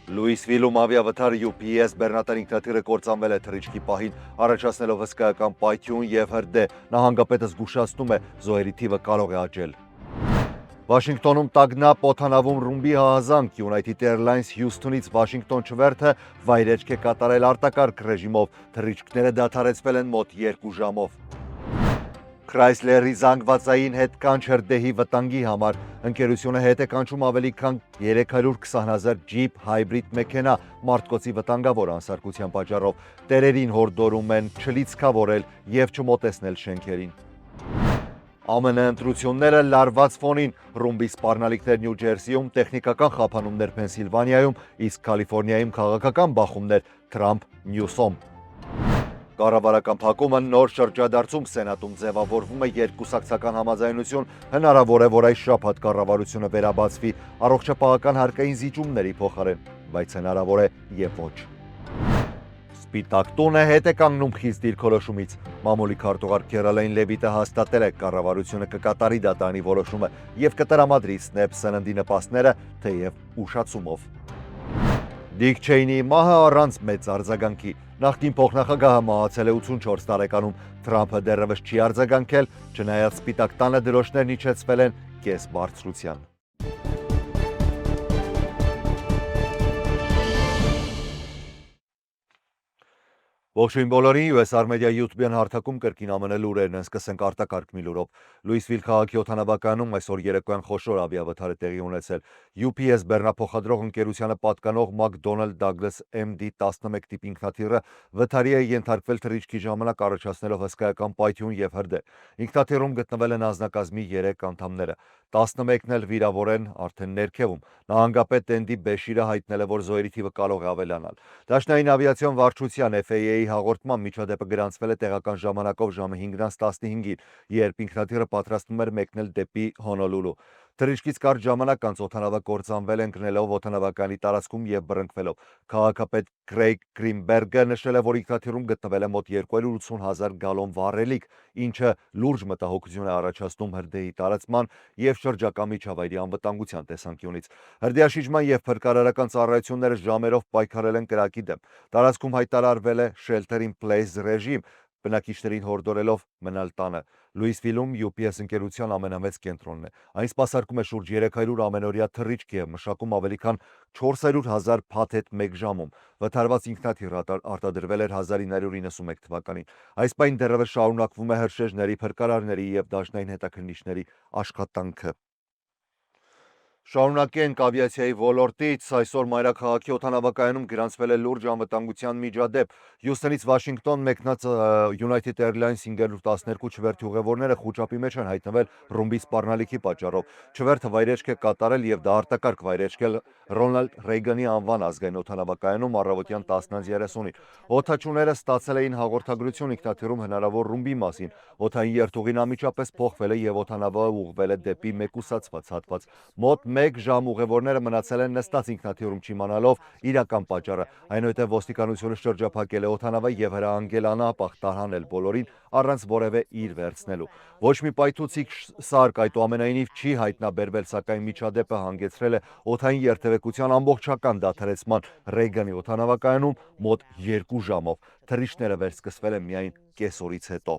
Լուիսվիլում ավիավթար UPS բեռնատար ինքնաթիռը կործանվել է թռիչքի պահին, առաջացնելով հսկայական պայթյուն և հրդեհ, նահանգապետը զգուշացնում է զոհերի թիվը կարող է աճել։ Վաշինգտոնում տագնապ օդանավում ռումբի հաղազանք, United Airlines Հյուսթոնից Վաշինգտոն չվերթը վայրէջք է կատարել արտակարգ ռեժիմով, թռիչքները դադարեցվել են մոտ 2 ժամով։ Chrysler-ի զանգվածային հետկանչ հրդեհի վտանգի համար ընկերությունը հետ է կանչում ավելի քան 320,000 ջիփ հայբրիդ մեքենա մարտկոցի վտանգավոր անսարքության պատճառով, տերերին հորդորում են չլիցքավորել և չմոտեցնել շենքերին։ ԱՄՆ ընտրությունները լարված ֆոնին, ռումբի սպառնալիքներ Նյու Ջերսիում, տեխնիկական խափանումներ Փենսիլվանիայում, իսկ Կալիֆոռնիայում քաղաքական բախումներ Թրամփ-Նյուսոմ։ Կառավարական փակումը նոր շրջադարձում Սենատում ձևավորվում է երկկուսակցական համաձայնություն, հնարավոր է, որ այս շաբաթ կառավարությունը վերաբացվի առողջապահական հարկային զիջումների փոխարեն, բայց հնարավոր է և ոչ։ Սպիտակ տունը հետ է կանգնում խիստ դիրքորոշումից։ Մամուլի քարտուղար Քերոլայն Լևիտը հաստատել է կառավարությունը կկատարի դատարանի որոշումը և կտրամադրի Սնեփ սննդի նպաստները, թեև ուշացումով։ Դիկ Չեյնիի մահը առանց մեծ արձագանքի։ Նախկին փոխնախագահը մահացել է 84 տարեկանում, Թրամփը դեռևս չի արձագանքել, չնայած Սպիտակ տանը դրոշներն իջեցվել են կես բարձրության։ Ողջույն բոլորին, USR Media YouTube-յան հարթակում կրկին ԱՄՆ լուրերն են, սկսենք արտակարգ մի լուրով։ Լուիսվիլ քաղաքի օդանավակայանում այսօր երեկոյան խոշոր ավիավթար է տեղի ունեցել։ UPS բեռնափոխադրող ընկերությանը պատկանող McDonnell Douglas MD-11 տիպ ինքնաթիռը վթարի է ենթարկվել թռիչքի ժամանակ, առաջացնելով հսկայական պայթյուն և հրդեհ։ Ինքնաթիռում գտնվել են անձնակազմի 3 անդամները, 11-ն էլ վիրավոր են արդեն ներքևում։ Նահանգապետ Էնդի Բեշիրը հայտնել է, որ զոհերի թիվը կարող է ավելանալ։ Դաշնային ավիացիոն վարչության FAA-ի հաղորդման միջադեպը գրանցվել է տեղական ժամանակով ժամը 5:15-ին, երբ ինքնաթիռը պատրաստվում էր մեկնել դեպի Հոնոլուլու։ Թռիչքից կարճ ժամանակ անց օդանավը կործանվել է ընկնելով օդանավակայանի տարածքում և բռնկվելով։ Քաղաքապետ Քրեյգ Գրինբերգը նշել է, որ ինքնաթիռում գտնվել է մոտ 280,000 գալոն վառելիք, ինչը լուրջ մտահոգություն է առաջացնում հրդեհի տարածման և շրջակա միջավայրի անվտանգության տեսանկյունից։ Հրդեհաշիջման և փրկարարական ծառայությունները ժամերով պայքարել են կրակի դեմ։ Տարածքում հայտարարվել է shelter in place ռեժիմ, բնակիչներին հորդորելով մնալ տանը։ Լուիսվիլում UPS ընկերության ամենամեծ կենտրոնն է։ Այն սպասարկում է շուրջ 300 ամենօրյա թռիչք և մշակում ավելի քան 400,000 փաթեթ մեկ ժամում։ Վթարված ինքնաթիռը արտադրվել էր 1991 թվականին։ Այս պահին դեռևս շարունակվում է հրշեջների, փրկարարների և դաշնային հետաքննիչների աշխատանքը։ Շարունակենք ավիացիայի ոլորտից, այսօր մայրաքաղաքի օդանավակայանում գրանցվել է լուրջ անվտանգության միջադեպ։ Հյուսթոնից Վաշինգտոն մեկնած United Airlines 512 չվերթի ուղևորները խուճապի մեջ են հայտնվել ռումբի սպառնալիքի պատճառով։ Չվերթը վայրէջք է կատարել և դա արտակարգ վայրէջք է Ռոնալդ Ռեյգանի անվան ազգային օդանավակայանում առավոտյան 10:30-ին։ Օդաչուները ստացել էին հաղորդագրություն ինքնաթիռում հնարավոր ռումբի մասին։ Օդային երթուղին անմիջապես փոխվել է և օդանավը ուղղվել է դեպի մեկուսացված հատված։ Մոտ 1 ժամ ուղևորները մնացել են նստած ինքնաթիռում չիմանալով իրական պատճառը, այնուհետև ոստիկանությունը շրջափակել է օդանավը և հրահանգել անապահ տարհանել բոլորին առանց որևէ իր վերցնելու։ Ոչ մի պայթուցիկ սարք այդուամենայնիվ չի հայտնաբերվել, սակայն միջադեպը հանգեցրել է օդային երթևեկության ամբողջական դադարեցման Ռեյգանի օդանավակայանում մոտ 2 ժամով։ Թռիչքները վերսկսվել են միայն կեսօրից հետո։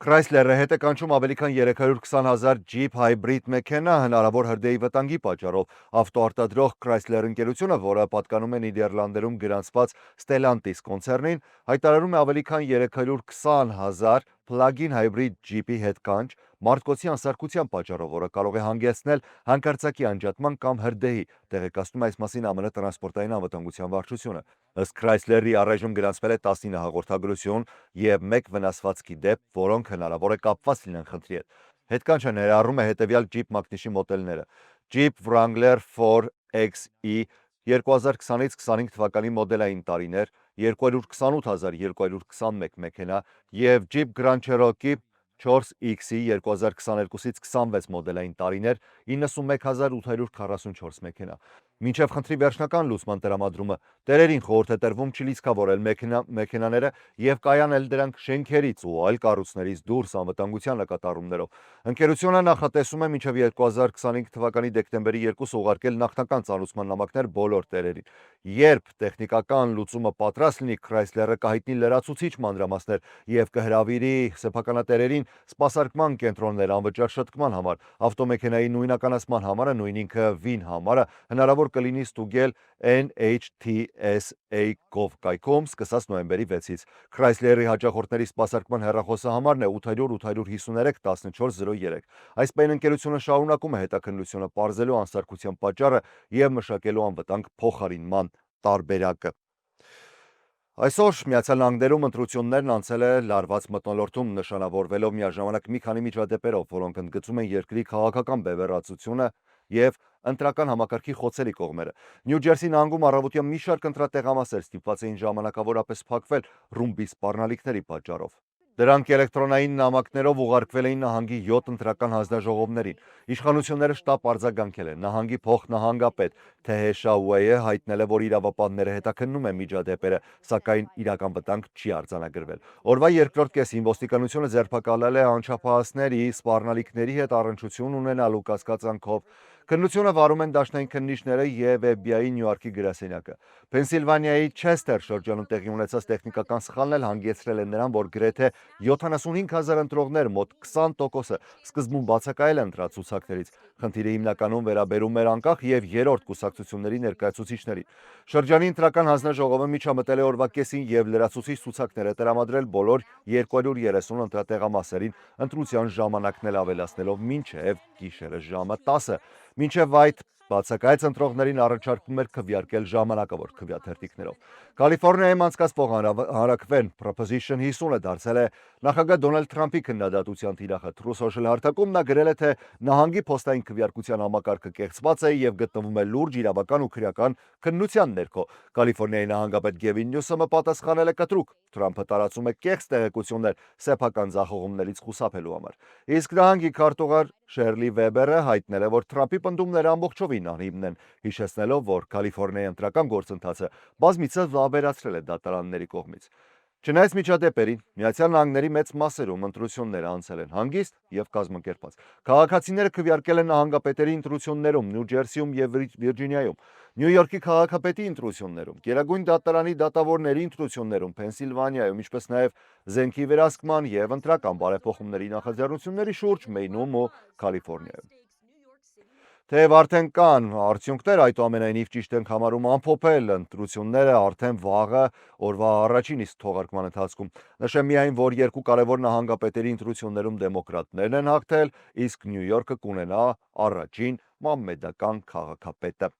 Chrysler-ը հետ է կանչում ավելի քան 320,000 ջիփ հայբրիդ մեքենա հնարավոր հրդեհի վտանգի պատճառով։ Ավտոարտադրող Chrysler ընկերությունը, որը պատկանում է Նիդերլանդերում գրանցված Stellantis կոնցեռնին, հայտարարում է ավելի քան 320,000 plug-in հայբրիդ ջիպի հետկանչ մարտկոցի անսարքության պատճառով, որը կարող է հանգեցնել հանկարծակի անջատման կամ հրդեհի, տեղեկացնում է այս մասին ԱՄՆ տրանսպորտային անվտանգության վարչությունը։ Ըստ Chrysler-ի առայժմ գրանցվել է 19 հաղորդագրություն և 1 վնասվածքի դեպք, որոնք հնարավոր է կապված լինեն խնդրի հետ։ Հետկանչը ներառում է հետևյալ ջիփ մակնիշի մոդելները. Jeep Wrangler 4xe 2020-ից 25 թվականի մոդելային տարիներ, 228,221 մեքենա և Jeep Grand Cherokee 4xe 2022-ից 26 մոդելային տարիներ, 91,844 մեքենա։ Մինչև խնդրի վերջնական լուծման տրամադրումը տերերին խորհուրդ է տրվում չլիցքավորել մեքենաները եւ կայանել դրանք շենքերից ու այլ կառույցներից դուրս անվտանգության նկատառումներով։ Ընկերությունը նախատեսում է մինչև 2025 թվականի դեկտեմբերի 2 ուղարկել նախնական ծանուցման նամակներ բոլոր տերերին։ Երբ տեխնիկական լուծումը պատրաստ լինի, Chrysler-ը կհայտնի լրացուցիչ մանրամասներ եւ կհրավիրի սեփականատերերին սպասարկման կենտրոններ անվճար շտկման համար։ Ավտոմեքենայի նույնականացման համարը, նույն ինքը VIN համարը հնարավոր կլինի ստուգել NHTSA.gov կայքում սկսած նոյեմբերի 6-ից։ Chrysler-ի հաճախորդների սպասարկման հեռախոսահամարն է 800-853-1403։ Այս պահին ընկերությունը շարունակում է հետաքննությունը պարզելու անսարքության պատճառը եւ մշակելու անվտանգ փոխարինման տարբերակը։ Այսօր Միացյալ Նահանգներում ընտրություններն անցել է լարված մթնոլորտում, նշանավորվելով միաժամանակ մի քանի միջադեպերով, որոնք ընդգծում են երկրի քաղաքական բևեռացությունը եւ ընտրական համակարգի խոցելի կողմերը։ Նյու Ջերսի նահանգում առավոտյան մի շարք ընտրատեղամասեր ստիպված էին ժամանակավորապես փակվել ռումբի սպառնալիքների պատճառով։ Դրանք էլեկտրոնային նամակներով ուղարկվել էին նահանգի 7 ընտրական հանձնաժողովներին։ Իշխանությունները շտապ արձագանքել են։ Նահանգի փոխնահանգապետ Թեհե Շաուեյը հայտնել է, որ իրավապահները հետաքննում են միջադեպերը, սակայն իրական վտանգ չի արձանագրվել։ Օրվա երկրորդ կեսին ոստիկանությունը ձերբակալել է անչափահասների սպառնալիքների հետ առնչություն ունենալու կասկածանքով։ Քննությունը վարում են դաշնային քննիչները եւ FBI Նյու Յորքի գրասենյակը։ Փենսիլվանիայի Չեսթեր շրջանում տեղի ունեցած տեխնիկական սխալն էլ հանգեցրել է նրան, որ գրեթե 75,000 ընտրողներ, մոտ 20%-ը սկզբում բացակայել են ընտրացուցակներից։ Խնդիրը հիմնականում վերաբերում էր անկախ եւ երրորդ կուսակցությունների ներկայացուցիչներին։ Շրջանի ընտրական հանձնաժողովը միջամտել է օրվա կեսին եւ լրացուցիչ ցուցակներ է տրամադրել բոլոր 230 ընտրատեղամասերին, ընտրության ժամանակն էլ ավելացնելով մինչև գիշերը ժամը 10-ը։ Մինչև այդ բացակայած ընտրողներին առաջարկվում էր քվեարկել ժամանակավոր քվեաթերթիկներով։ Կալիֆոռնիայում անցկացվող հանրաքվեն Proposition 50-ը դարձել է նախագահ Դոնալդ Թրամփի քննադատության թիրախը։ True Social հաղորդակցում նա գրել է, թե նահանգի փոստային քվեարկության համակարգը կեղծված է եւ գտնվում է լուրջ իրավական ու քրեական քննության ներքո։ Կալիֆոռնիայի նահանգապետ Գևին Նյուսոմը պատասխանել է կտրուկ. Թրամփը տարածում է կեղծ տեղեկություններ սեփական ձախողումներից խուսափելու համար։ Իսկ նահանգի քարտուղար Շերլի Վեբերը հայտնել է, որ Թրամփի պնդումները ամբողջովին անհիմն են, հիշեցնելով, որ Կալիֆոռնիայի ընտրական գործընթացը բազմիցս վավերացրել է դատարանների կողմից։ Չնայած միջադեպերին, Միացյալ Նահանգների մեծ մասերում ընտրությունները անցել են հանգիստ եւ կազմակերպված։ Քաղաքացիները քվեարկել են նահանգապետերի ընտրություններում, Նյու Ջերսիում եւ Վիրջինիայում, Նյու Յորքի քաղաքապետի ընտրություններում, Գերագույն դատարանի դատավորների ընտրություններում, Փենսիլվանիայում, ինչպես նաեւ զենքի վերահսկման եւ ընտրական բարեփոխումների նախաձեռնությունների շուրջ Մեյնում ու Կալիֆոռնիայում։ Թեև արդեն կան արդյունքներ, այդուամենայնիվ ճիշտ ենք համարում ամփոփել ընտրությունները արդեն վաղը օրվա առաջին իսկ թողարկման ընթացքում։ Նշեմ միայն, որ երկու կարևոր նահանգապետերի ընտրություններում դեմոկրատներն են հաղթել, իսկ Նյու Յորքը կունենա առաջին մամմեդական քաղաքապետը։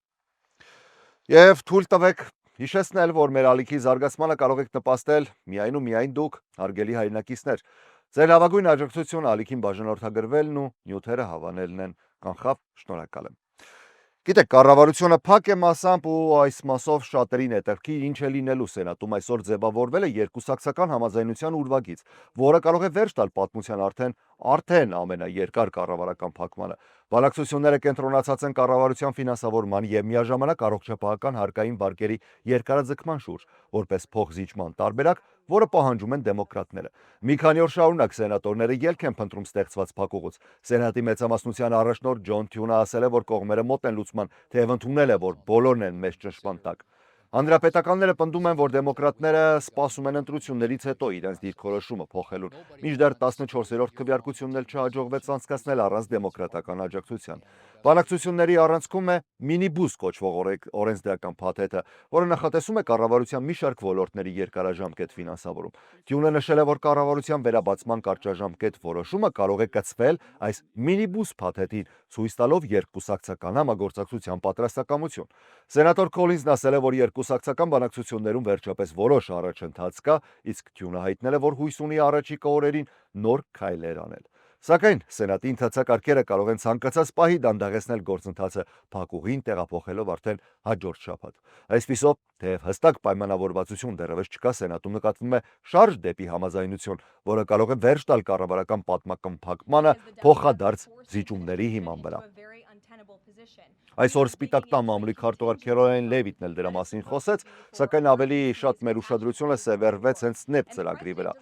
Եվ թույլ տվեք հիշեցնել, որ մեր ալիքի զարգացմանը կարող եք նպաստել միայն ու միայն դուք, հարգելի հայրենակիցներ։ Ձեր լավագույն աջակցությունը ալիքին բաժանորդագրվելն ու նյութերը հավանելն են։ Կանխավ շնորհակալ եմ։ Գիտեք, կառավարությունը փակ է մասամբ ու այս մասով շատերին հետաքրքիր ինչ է լինելու Սենատում այսօր ձևավորվել է երկուսակցական համաձայնության ուրվագիծ, որը կարող է վերջ տալ պատմության արդեն ամենաերկար կառավարական փակմանը։ Բանակցությունները կենտրոնացած են կառավարության ֆինանսավորման եւ միաժամանակ առողջապահական հարկային վարկերի երկարաձգման շուրջ, որպես փոխզիջման տարբերակ, որը պահանջում են դեմոկրատները։ Մի քանի օր շարունակ սենատորները ելք են փնտրում ստեղծված փակուղուց։ Սենատի մեծամասնության առաջնորդ Ջոն Թյունը ասել է, որ կողմերը մոտ են լուծման, թեև ընդունել է, որ բոլորն են մեծ ճնշման տակ։ Հանրապետականները պնդում են, որ դեմոկրատները սպասում են ընտրություններից հետո իրենց դիրքորոշումը փոխելուն, մինչդեռ 14-րդ քվեարկությունն էլ չհաջողվեց անցկացնել առանց դեմոկրատական աջակցության։ Բանակցությունների առանցքում է մինիբուս կոչվող օրենսդրական փաթեթը, որը նախատեսում է կառավարության մի շարք ոլորտների երկարաժամկետ ֆինանսավորում։ Թյունը նշել է, որ կառավարության վերաբացման կարճաժամկետ որոշումը կարող է կցվել այս մինիբուս փաթեթին, ցույց տալով երկկուսակցական համագործակցության պատրաստակամություն։ Սենատոր Քոլինզն ասել է, որ երկկուսակցական բանակցություններում վերջապես որոշ առաջընթաց կա, իսկ Թյունը հայտնել է, որ հույս ունի առաջիկա օրերին նոր քայլեր անել։ Սակայն Սենատի ընթացակարգերը կարող են ցանկացած պահի դանդաղեցնել գործընթացը փակուղին տեղափոխելով արդեն հաջորդ շաբաթ։ Այսպիսով, թեև հստակ պայմանավորվածություն դեռևս չկա, Սենատում նկատվում է շարժ դեպի համաձայնություն, որը կարող է վերջ տալ կառավարական պատմական փակմանը փոխադարձ զիջումների հիման վրա։ Այսօր Սպիտակ տան մամուլի քարտուղար Քերոլայն Լևիթն էլ դրա մասին խոսեց, սակայն ավելի շատ մեր ուշադրությունը սևեռվեց հենց SNAP ծրագրի վրա։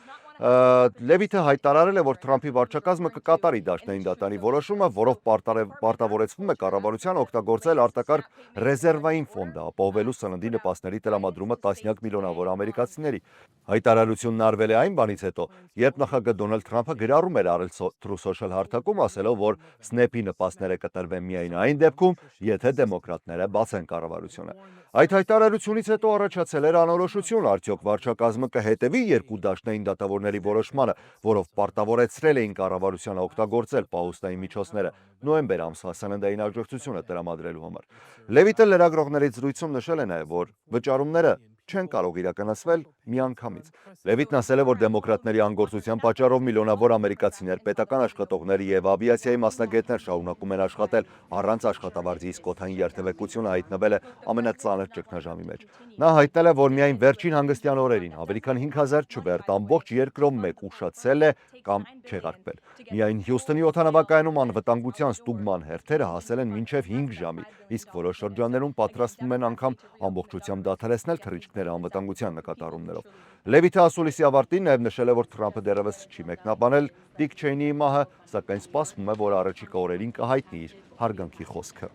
Լևիթը հայտարարել է, որ Թրամփի վարչակազմը կկատարի Դաշնային դատարանի որոշումը, որով պարտավորեցվում է կառավարությանը օգտագործել արտակարգ ռեզերվային ֆոնդը, ապահովելու սննդի նպաստների տրամադրումը տասնյակ միլիոնավոր ամերիկացիների։ Հայտարարությունն արվել է այն բանից հետո, երբ նախագահ Դոնալդ Թրամփը գրառում էր արել Truth Social հարթակում, ասելով, որ SNAP-ի նպաստները կտրվեն միայն այն դեպքում, եթե դեմոկրատները բացեն կառավարությունը։ Այդ հայտարարությունից հետո առաջացել էր անորոշություն, արդյոք վարչակազմը կհետևի երկու դաշնային դատավորների որոշմանը, որով պարտավորեցրել էին կառավարությանը օգտագործել պահուստային միջոցները նոյեմբեր ամսվա սննդային աջակցությունը տրամադրելու համար։ Լևիթը լրագրողներից զրույցում նշել է նաև, որ վճարումները չեն կարող իրականացվել միանգամից։ Լևիթն ասել է, որ դեմոկրատների անգործության պատճառով միլիոնավոր ամերիկացիներ, պետական աշխատողներ եւ ավիացիայի մասնագետներ շարունակում են աշխատել առանց աշխատավարձի, իսկ օդային երթևեկությունը հայտնվել է ամենածանր ճգնաժամի մեջ։ Նա հայտնել է, որ միայն վերջին հանգստյան օրերին ավելի քան 5000 չվերթ ամբողջ երկրում մեկ ուշացել է կամ չեղարկվել։ Միայն Հյուսթոնի օդանավակայանում անվտանգության ստուգման հերթերը հասել են մինչև 5 ժամի, իսկ որոշ շրջաններում պատրաստվում են անգամ ամբողջությամբ դադարեցնել թռիչքները անվտանգության նկատառումներով։ Լևիթը ասուլիսի ավարտին նաև նշել է, որ Թրամփը դեռևս չի մեկնաբանել Դիկ Չեյնիի մահը, սակայն սպասվում է, որ առաջիկա օրերին կհայտնի իր հարգանքի խոսքը։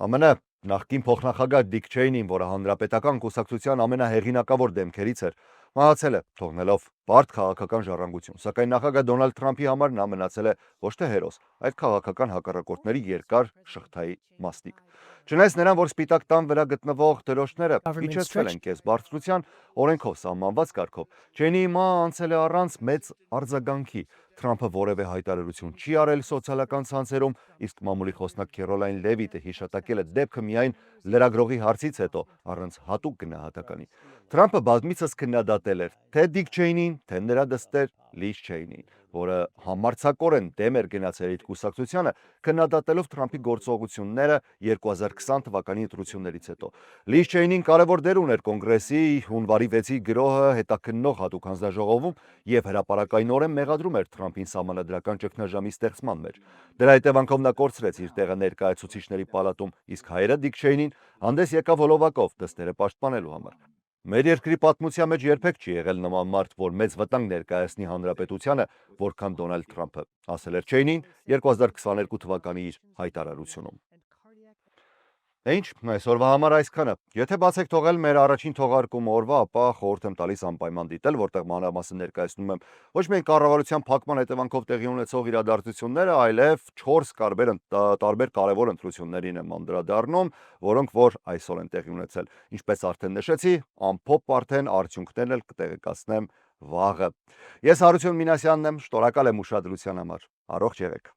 ԱՄՆ նախկին փոխնախագահ Դիկ Չեյնին, որը հանրապետական կուսակցության ամենահեղինակավոր դեմքերից էր, մահացել է, թողնելով բարդ քաղաքական ժառանգություն, սակայն նախագահ Դոնալդ Թրամփի համար նա մնացել է ոչ թե հերոս, այլ քաղաքական հակառակորդների երկար շղթայի մասնիկ։ Չնայած նրան, որ Սպիտակ տան վրա գտնվող դրոշները իջեցվել են կես բարձրության օրենքով սահմանված կարգով, Չեյնիի մահը անցել է առանց մեծ արձագանքի։ Թրամփը որևէ հայտարարություն չի արել սոցիալական ցանցերում, իսկ մամուլի խոսնակ Քերոլայն Լևիթը հիշատակել է դեպքը միայն լրագրողի հարցից հետո առանց հատուկ գնահատականի։ Թրամփը բազմիցս քննադատել էր թե Դիկ Չեյնին, թե նրա դստեր Լիզ Չեյնին, որը համարձակորեն դեմ էր գնացել իր կուսակցությանը, քննադատելով Թրամփի գործողությունները 2020 թվականի ընտրություններից հետո։ Լիզ Չեյնին կարևոր դեր ուներ կոնգրեսի հունվարի 6-ի գրոհը հետաքննող հատուկ հանձնաժողովում եւ հրապարակայնորեն մեղադրում էր Թրամփին սահմանադրական ճգնաժամի ստեղծման մեջ։ Դրա հետևանքով նա կորցրեց իր տեղը ներկայացուցիչների պալատում, իսկ հայրը Դիկ Չեյնին հանդես եկավ հոլովակով դստերը պաշտպանելու համար։ Մեր երկրի պատմության մեջ երբեք չի եղել նման մարդ, որ մեծ վտանգ ներկայացնի հանրապետությանը, որքան Դոնալդ Թրամփը, ասել էր Չեյնին 2022 թվականի իր հայտարարությունում։ Ինչ, այսօրվա համար այսքանը։ Եթե բաց եք թողել մեր առաջին թողարկումը օրվա, ապա խորհուրդ եմ տալիս անպայման դիտել, որտեղ մանրամասն ներկայացնում եմ ոչ միայն կառավարության փակման հետևանքով տեղի ունեցող իրադարձությունները, այլև 4 տարբեր կարևոր ընտրություններին եմ անդրադառնում, որոնք որ այսօր են տեղի ունեցել։ Ինչպես արդեն նշեցի, ամփոփ արդեն արդյունքներն էլ կտեղեկացնեմ վաղը։ Ես Հարություն Մինասյանն եմ, շնորհակալ եմ ուշադրության համար։ Առողջ եղեք։